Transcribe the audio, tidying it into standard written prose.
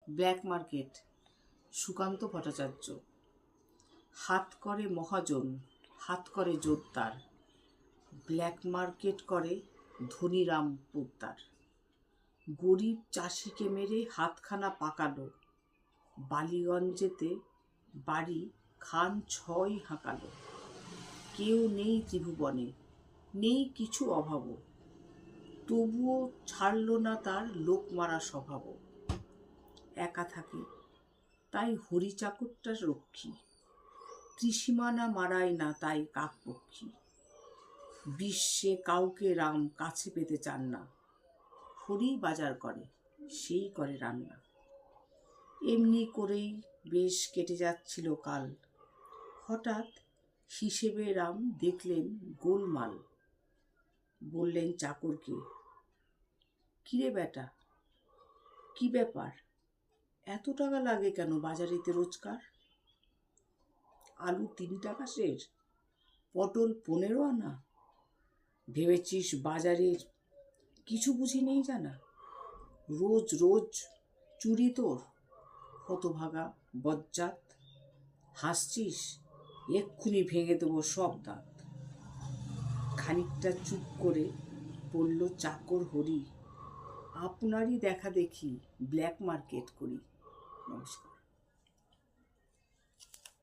Black market. Sukanta Bhattacharya. হাত করে মহাজন, হাত করে জোরদার, ব্ল্যাক মার্কেট করে ধনীরাম পোদ্দার। গরিব চাষিকে মেরে হাতখানা পাকালো, বালিগঞ্জেতে বাড়ি খান ছয় হাঁকালো। কেউ নেই ত্রিভুবনে, নেই কিছু অভাবও, তবুও ছাড়ল না তার লোক মারা স্বভাবও। একা থাকে তাই হরিচাকরটার রক্ষী, ত্রিসীমানা মারায় না তাই কাকপক্ষী। বিশ্বে কাউকে রাম কাছে পেতে চান না, হরি বাজার করে সেই করে রান্না। এমনি করেই বেশ কেটে যাচ্ছিল কাল, হঠাৎ হিসেবে রাম দেখলেন গোলমাল। বললেন চাকরকে, কিরে বেটা, কি ব্যাপার, এত টাকা লাগে কেন বাজারেতে রোজকার? আলু 3 টাকা সের, পটল 15 আনা, ভেবেছিস বাজারের কিছু বুঝি নেই জানা? রোজ রোজ চুরি তোর, হতভাগা বজ্জাত, হাসছিস, এক্ষুনি ভেঙে দেবো সব দাঁত। খানিকটা চুপ করে বলল চাকর হরি, আপনারই দেখা দেখি ব্ল্যাক মার্কেট করি। নমস্কার।